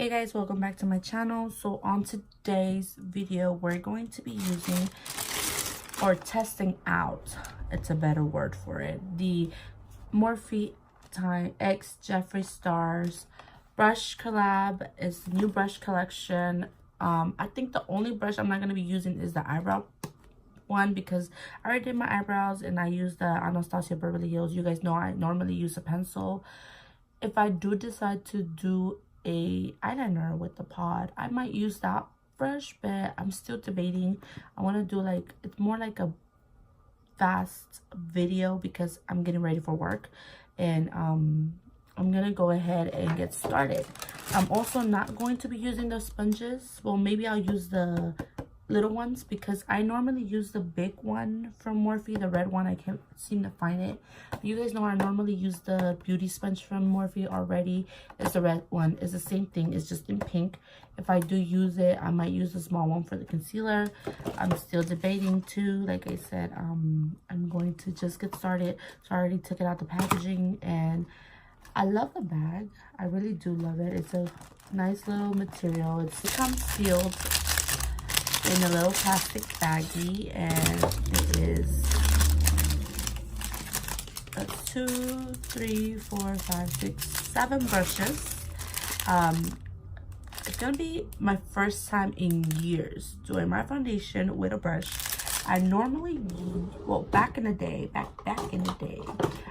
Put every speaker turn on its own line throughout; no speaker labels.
Hey guys, welcome back to my channel. So on today's video, we're going to be using or testing out, it's a better word for it, the Morphe X Jeffree Stars brush collab. Is the new brush collection. I think the only brush I'm not going to be using is the eyebrow one because I already did my eyebrows and I used the Anastasia Beverly Hills. You guys know I normally use a pencil. If I do decide to do a eyeliner with the pod, I might use that brush, but I'm still debating. I want to do like, it's more like a fast video because I'm getting ready for work, and I'm gonna go ahead and get started. I'm also not going to be using those sponges. Well, maybe I'll use the little ones because I normally use the big one from Morphe, the red one. I can't seem to find it. You guys know I normally use the beauty sponge from Morphe already. It's the red one. It's the same thing. It's just in pink. If I do use it, I might use the small one for the concealer. I'm still debating too. Like I said, I'm going to just get started. So I already took it out the packaging and I love the bag. I really do love it. It's a nice little material. It comes sealed in a little plastic baggie, and it is 2, 3, 4, 5, 6, 7 brushes. It's gonna be my first time in years doing my foundation with a brush. I normally, well, back in the day,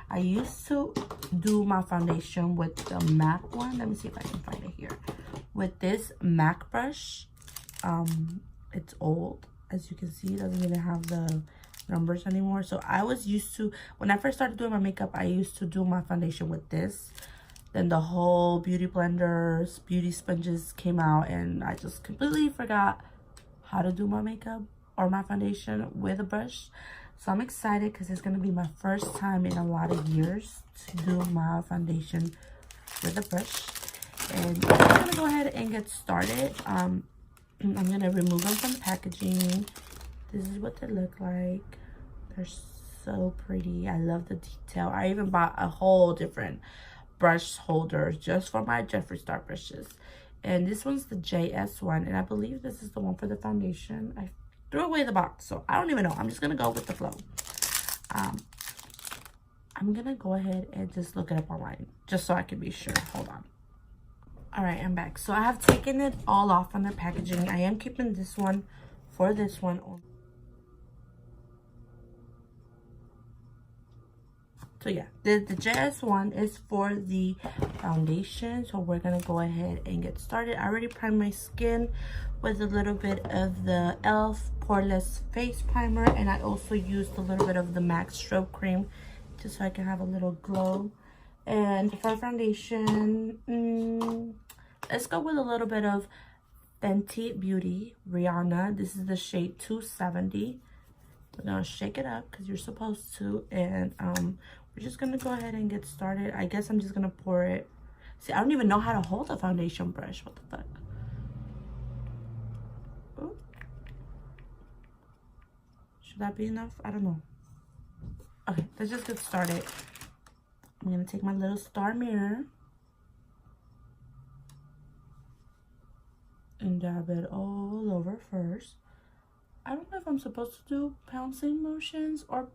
I used to do my foundation with the MAC one. Let me see if I can find it here. With this MAC brush. It's old, as you can see. It doesn't even have the numbers anymore. So I was used to, when I first started doing my makeup, I used to do my foundation with this. Then the whole beauty blenders, beauty sponges came out, and I just completely forgot how to do my makeup or my foundation with a brush. So I'm excited because it's going to be my first time in a lot of years to do my foundation with a brush. And I'm going to go ahead and get started. I'm going to remove them from the packaging. This is what they look like. They're so pretty. I love the detail. I even bought a whole different brush holder just for my Jeffree Star brushes. And this one's the JS one. And I believe this is the one for the foundation. I threw away the box, so I don't even know. I'm just going to go with the flow. I'm going to go ahead and just look it up online just so I can be sure. Hold on. All right, I'm back. So I have taken it all off on the packaging. I am keeping this one for this one. So yeah, the JS one is for the foundation. So we're gonna go ahead and get started. I already primed my skin with a little bit of the e.l.f. Poreless Face Primer, and I also used a little bit of the MAC Strobe Cream just so I can have a little glow. And for foundation, let's go with a little bit of Fenty Beauty Rihanna. This is the shade 270. We're gonna shake it up because you're supposed to, and we're just gonna go ahead and get started. I guess I'm just gonna pour it. See, I don't even know how to hold a foundation brush. What the fuck? Ooh. Should that be enough? I don't know. Okay, let's just get started. I'm going to take my little star mirror and dab it all over first. I don't know if I'm supposed to do pouncing motions or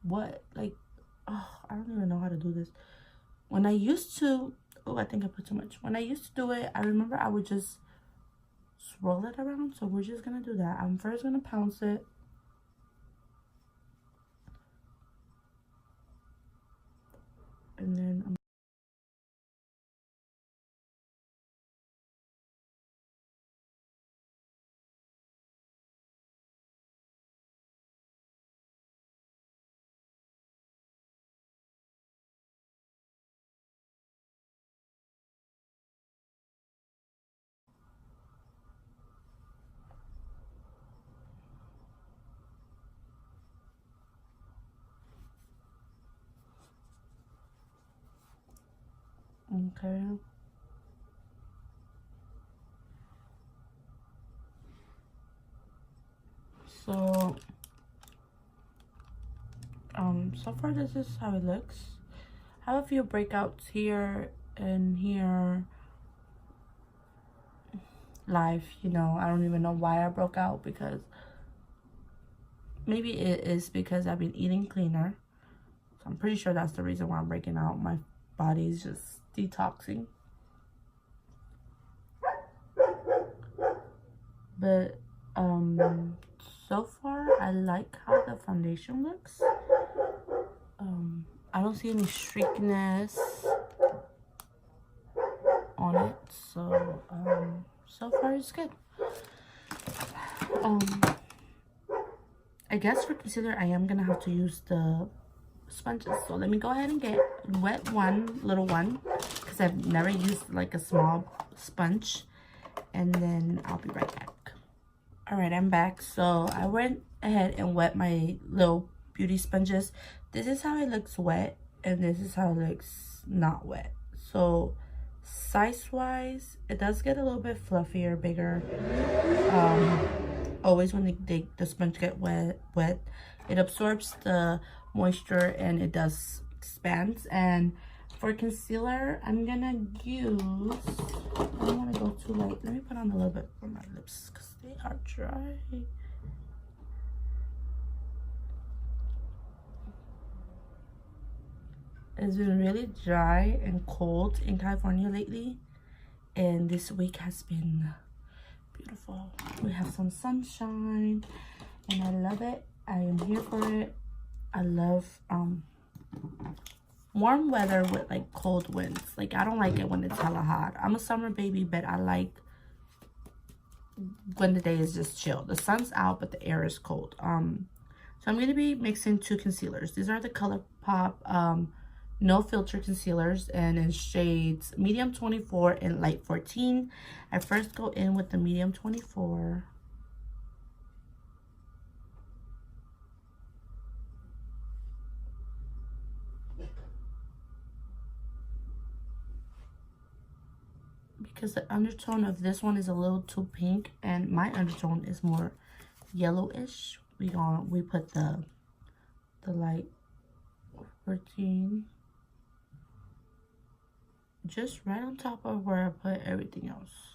what. Like, oh, I don't even know how to do this. When I used to, oh, I think I put too much. When I used to do it, I remember I would just swirl it around. So we're just going to do that. I'm first going to pounce it. And then I'm okay. So so far this is how it looks. I have a few breakouts here and here. life, you know. I don't even know why I broke out, because maybe it is because I've been eating cleaner. So I'm pretty sure that's the reason why I'm breaking out. My body's just detoxing. But so far I like how the foundation looks. I don't see any streakiness on it, so so far it's good. I guess for concealer I am gonna have to use the sponges, so let me go ahead and get wet one, little one, because I've never used like a small sponge, and then I'll be right back. All right, I'm back. So I went ahead and wet my little beauty sponges. This is how it looks wet, and this is how it looks not wet. So size wise, it does get a little bit fluffier, bigger. Always when the sponge get wet, it absorbs the moisture and it does expands. And for concealer, I'm gonna use, I don't want to go too light. Let me put on a little bit for my lips because they are dry. It's been really dry and cold in California lately, and this week has been beautiful. We have some sunshine and I love it. I am here for it. I love warm weather with like cold winds. Like, I don't like it when it's hella hot. I'm a summer baby, but I like when the day is just chill. The sun's out but the air is cold. So I'm going to be mixing two concealers. These are the ColourPop no filter concealers, and in shades medium 24 and light 14. I first go in with the medium 24. Because the undertone of this one is a little too pink and my undertone is more yellowish, we put the light 14 just right on top of where I put everything else.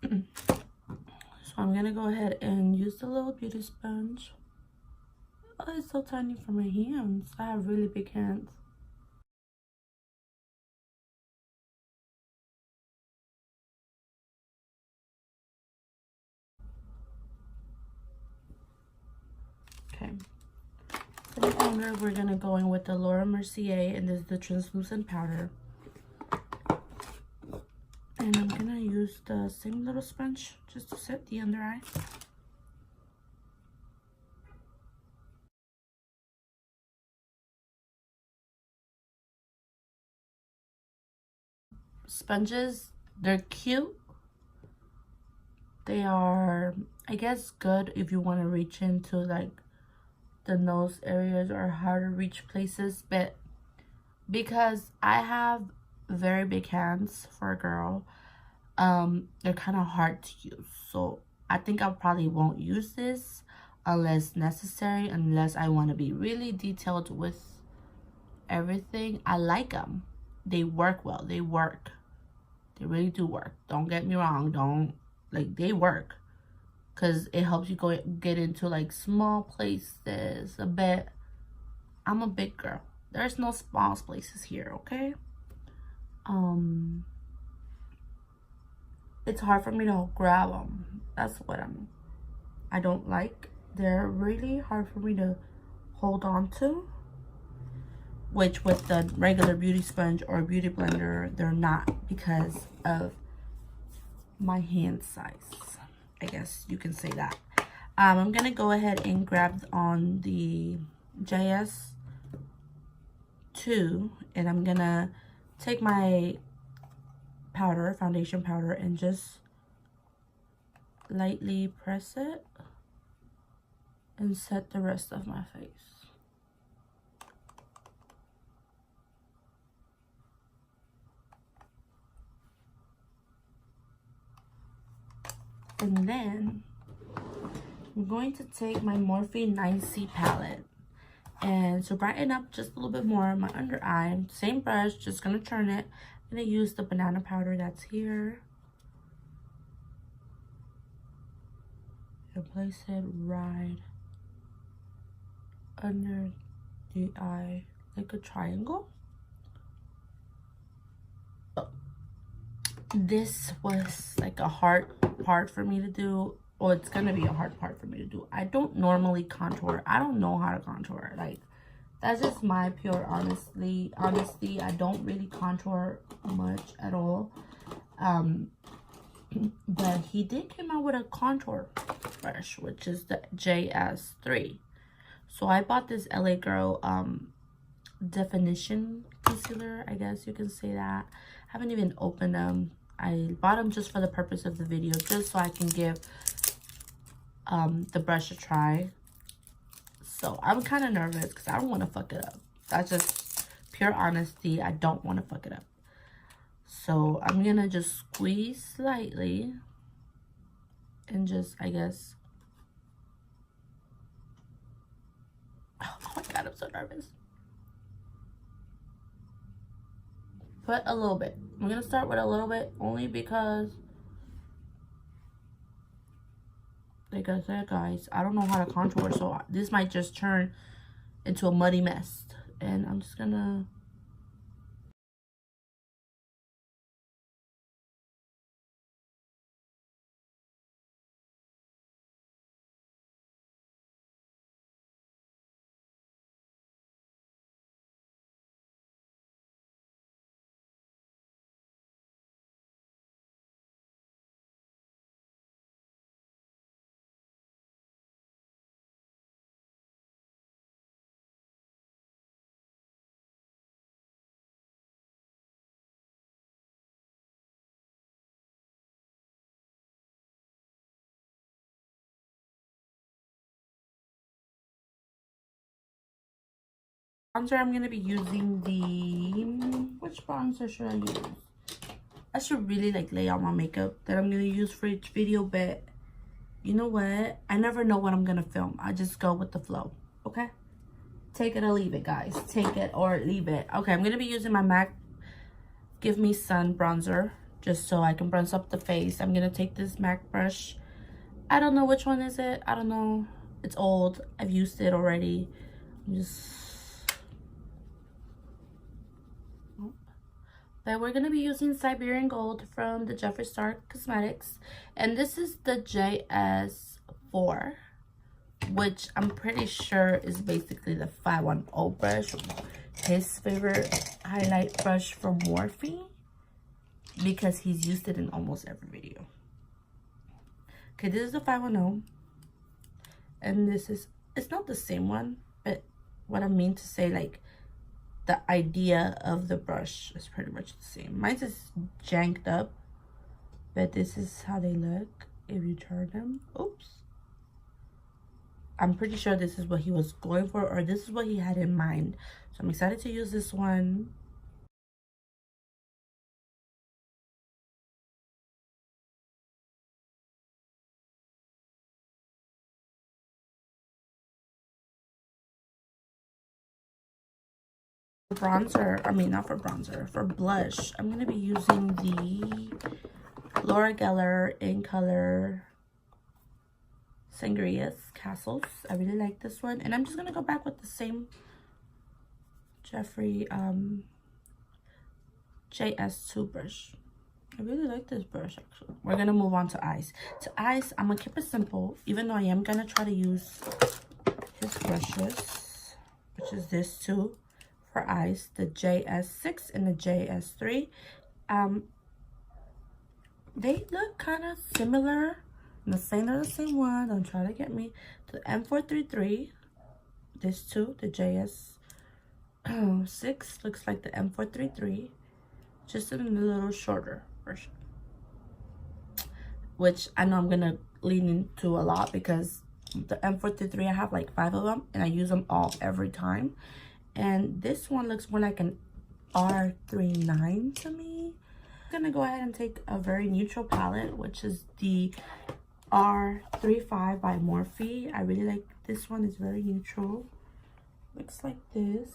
So I'm gonna go ahead and use the little beauty sponge. Oh, it's so tiny for my hands. I have really big hands. Okay. For the powder, we're gonna go in with the Mercier, and this is the translucent powder. And I'm gonna use the same little sponge just to set the under eye. Sponges, they're cute. They are, I guess, good if you want to reach into like the nose areas or hard to reach places, but because I have very big hands for a girl, they're kind of hard to use. So I think I probably won't use this unless necessary, unless I want to be really detailed with everything. I like them. They work well. They work. They really do work. Don't get me wrong. They work. Because it helps you get into like small places a bit. I'm a big girl. There's no small places here, okay? It's hard for me to grab them. That's what I don't like. They're really hard for me to hold on to, which with the regular beauty sponge or beauty blender, they're not, because of my hand size. I guess you can say that. I'm gonna go ahead and grab on the JS2, and I'm gonna take my powder, foundation powder, and just lightly press it and set the rest of my face. And then I'm going to take my Morphe 9C palette, and to brighten up just a little bit more my under eye, same brush, just gonna turn it. I'm gonna use the banana powder that's here, can place it right under the eye, like a triangle. This was like a hard part for me to do. Well, it's gonna be a hard part for me to do. I don't normally contour. I don't know how to contour. Like, that's just my pure honesty. I don't really contour much at all. But he did come out with a contour brush, which is the JS3. So I bought this LA Girl definition concealer, I guess you can say that. I haven't even opened them. I bought them just for the purpose of the video, just so I can give the brush a try. So I'm kind of nervous because I don't want to fuck it up. That's just pure honesty. I don't want to fuck it up. So I'm gonna just squeeze slightly and just, I guess. Oh my god, I'm so nervous. Put a little bit. I'm gonna start with a little bit only because, like I said, guys, I don't know how to contour, so this might just turn into a muddy mess. And I'm just gonna bronzer. I'm gonna be using the, which bronzer should I use? I should really like lay out my makeup that I'm gonna use for each video, but you know what? I never know what I'm gonna film. I just go with the flow, okay? Take it or leave it, guys. Take it or leave it. Okay, I'm gonna be using my MAC Give Me Sun bronzer just so I can bronze up the face. I'm gonna take this MAC brush. I don't know which one is it. I don't know. It's old. I've used it already. I'm just... But we're going to be using Siberian Gold from the Jeffree Star Cosmetics. And this is the JS4, which I'm pretty sure is basically the 510 brush. His favorite highlight brush from Morphe, because he's used it in almost every video. Okay, this is the 510. And this is, it's not the same one, but what I mean to say, like, the idea of the brush is pretty much the same. Mine's is janked up, but this is how they look if you turn them. Oops. I'm pretty sure this is what he was going for, or this is what he had in mind. So I'm excited to use this one. Bronzer, I mean, not for bronzer, for blush, I'm going to be using the Laura Geller in color Sand-Gria's Castles. I really like this one. And I'm just going to go back with the same Jeffree JS2 brush. I really like this brush, actually. We're going to move on to eyes. To eyes, I'm going to keep it simple, even though I am going to try to use his brushes, which is this too. For eyes, the JS6 and the JS3. They look kind of similar. I'm not saying they're the same one. Don't try to get me. The M433, this too, the JS6 looks like the M433, just in a little shorter version, which I know I'm gonna lean into a lot because the M433, I have like 5 of them and I use them all every time. And this one looks more like an R39 to me. I'm gonna go ahead and take a very neutral palette, which is the R35 by Morphe. I really like this one. It's very neutral. Looks like this.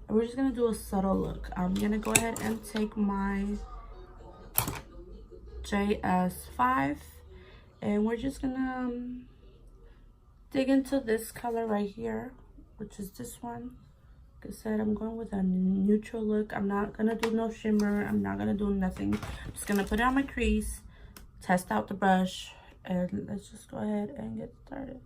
And we're just gonna do a subtle look. I'm gonna go ahead and take my JS5 And we're just gonna dig into this color right here, which is this one. Like I said, I'm going with a neutral look. I'm not gonna do no shimmer. I'm not gonna do nothing. I'm just gonna put it on my crease, test out the brush, and let's just go ahead and get started.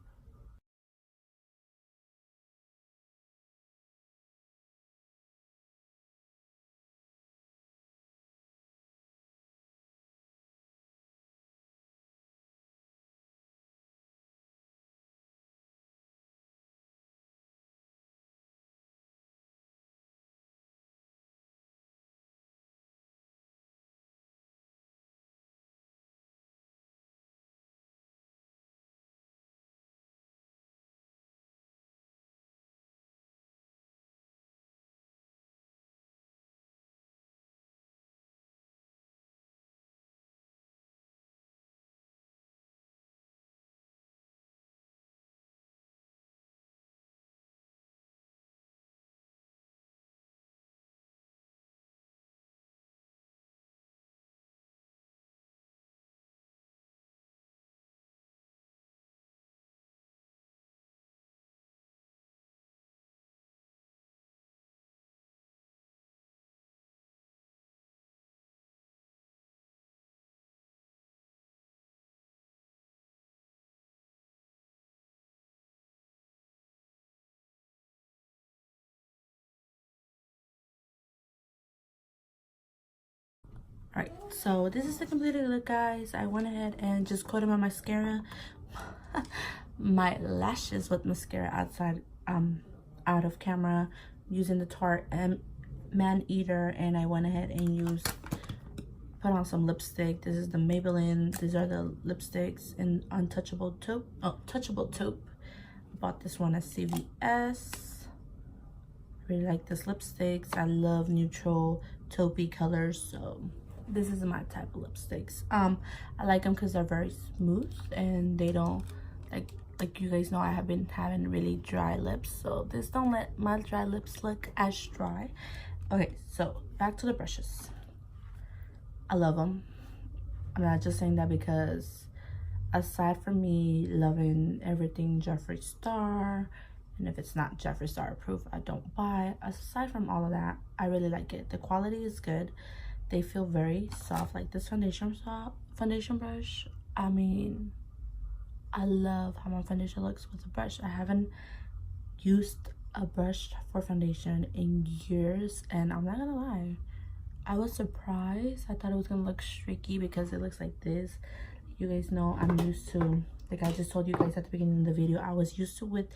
Alright, so this is the completed look, guys. I went ahead and just coated my mascara, my lashes with mascara outside, out of camera, using the Tarte ManEater, and I went ahead and put on some lipstick. This is the Maybelline. These are the lipsticks in Untouchable Taupe. Oh, Touchable Taupe. I bought this one at CVS. Really like this lipsticks. I love neutral taupey colors, so this is my type of lipsticks. I like them because they're very smooth and they don't like you guys know I have been having really dry lips, so this don't let my dry lips look as dry. Okay, so back to the brushes. I love them. I'm not just saying that because aside from me loving everything Jeffree Star, and if it's not Jeffree Star approved, I don't buy. Aside from all of that, I really like it. The quality is good. They feel very soft. Like this foundation brush, I mean, I love how my foundation looks with the brush. I haven't used a brush for foundation in years, and I'm not gonna lie, I was surprised. I thought it was gonna look streaky because it looks like this. You guys know I'm used to, like I just told you guys at the beginning of the video, I was used to with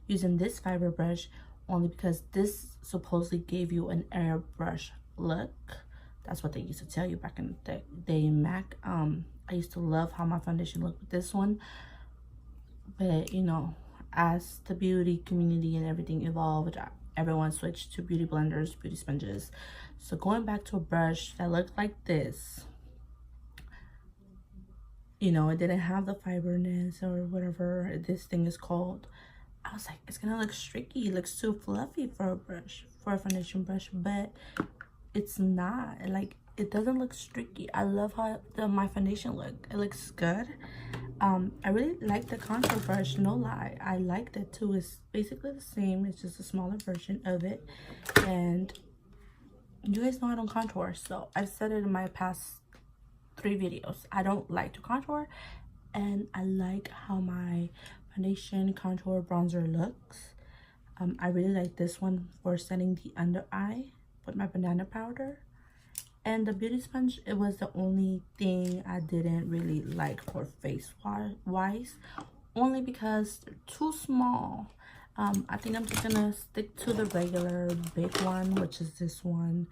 using this fiber brush only because this supposedly gave you an airbrush look. That's what they used to tell you back in the day in MAC. I used to love how my foundation looked with this one, but you know, as the beauty community and everything evolved, everyone switched to beauty blenders, beauty sponges. So going back to a brush that looked like this, you know, it didn't have the fiberness or whatever this thing is called. I was like, it's gonna look streaky. It looks too fluffy for a brush, for a foundation brush, but it's not. Like, it doesn't look streaky. I love how my foundation look. It looks good. I really like the contour brush, no lie. I liked it too. It's basically the same. It's just a smaller version of it. And you guys know I don't contour, so I've said it in my past 3 videos. I don't like to contour, and I like how my foundation, contour, bronzer looks. I really like this one for setting the under eye with my banana powder. And the beauty sponge, it was the only thing I didn't really like for face wise, only because they're too small. I think I'm just gonna stick to the regular big one, which is this one.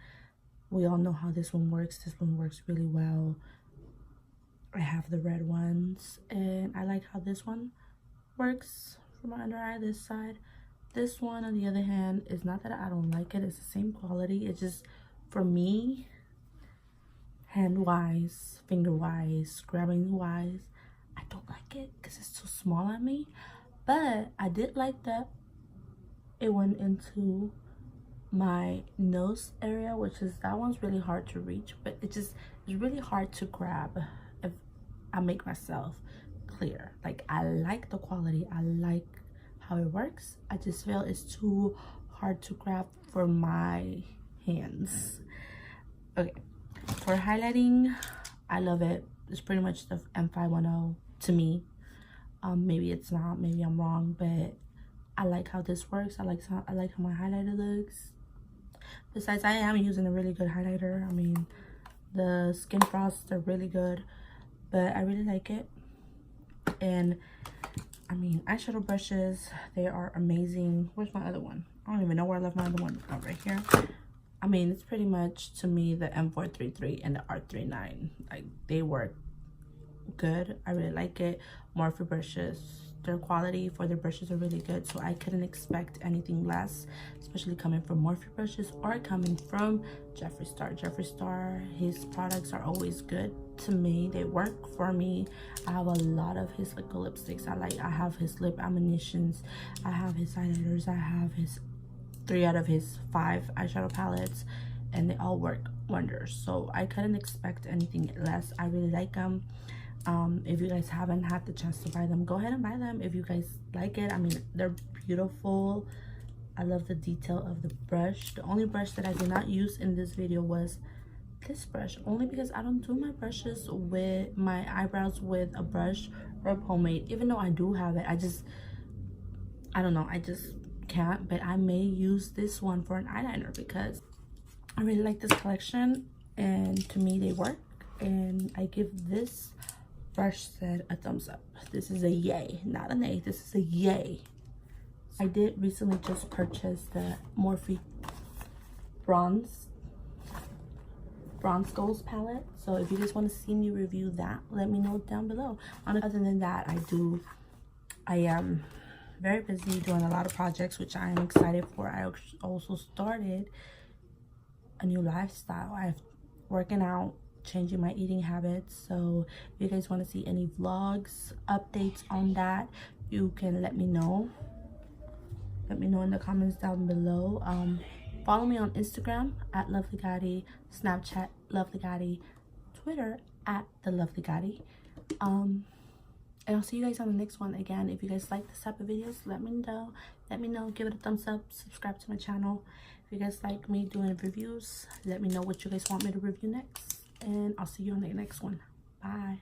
We all know how this one works. This one works really well. I have the red ones, and I like how this one works for my under eye, this side. This one, on the other hand, is not that I don't like it. It's the same quality. It's just, for me, hand-wise, finger-wise, grabbing-wise, I don't like it because it's too small on me. But I did like that it went into my nose area, which is, that one's really hard to reach, but it's really hard to grab if I make myself clear. Like, I like the quality, I like how it works. I just feel it's too hard to grab for my hands. Okay, for highlighting, I love it. It's pretty much the M510 to me. Maybe it's not, maybe I'm wrong, but I like how this works. I like how my highlighter looks. Besides, I am using a really good highlighter. I mean, the Skin Frosts are really good, but I really like it. And I mean, eyeshadow brushes, they are amazing. Where's my other one? I don't even know where I left my other one. Oh, right here. I mean, it's pretty much, to me, the M433 and the R39. Like, they work good. I really like it. Morphe Brushes, their quality for their brushes are really good, so I couldn't expect anything less, especially coming from Morphe Brushes or coming from Jeffree Star. His products are always good to me. They work for me. I have a lot of his liquid lipsticks. I have his lip ammunitions, I have his highlighters, I have his 3 out of his 5 eyeshadow palettes, and they all work wonders. So I couldn't expect anything less. I really like them. If you guys haven't had the chance to buy them, go ahead and buy them if you guys like it. I mean, they're beautiful. I love the detail of the brush. The only brush that I did not use in this video was this brush, only because I don't do my brushes with my eyebrows with a brush or a pomade. Even though I do have it, I don't know, I just can't. But I may use this one for an eyeliner because I really like this collection, and to me they work, and I give this brush set a thumbs up. This is a yay, not an A. This is a yay. I did recently just purchase the Morphe Bronze Goals palette, so if you guys want to see me review that, let me know down below. Other than that, I am very busy doing a lot of projects, which I am excited for. I also started a new lifestyle. I'm working out, changing my eating habits, so if you guys want to see any vlogs, updates on that, you can let me know in the comments down below. Follow me on Instagram at lovelygotti, Snapchat lovelygotti, Twitter at the lovelygotti. And I'll see you guys on the next one. Again, if you guys like this type of videos, let me know, give it a thumbs up, subscribe to my channel. If you guys like me doing reviews, let me know what you guys want me to review next, and I'll see you on the next one. Bye.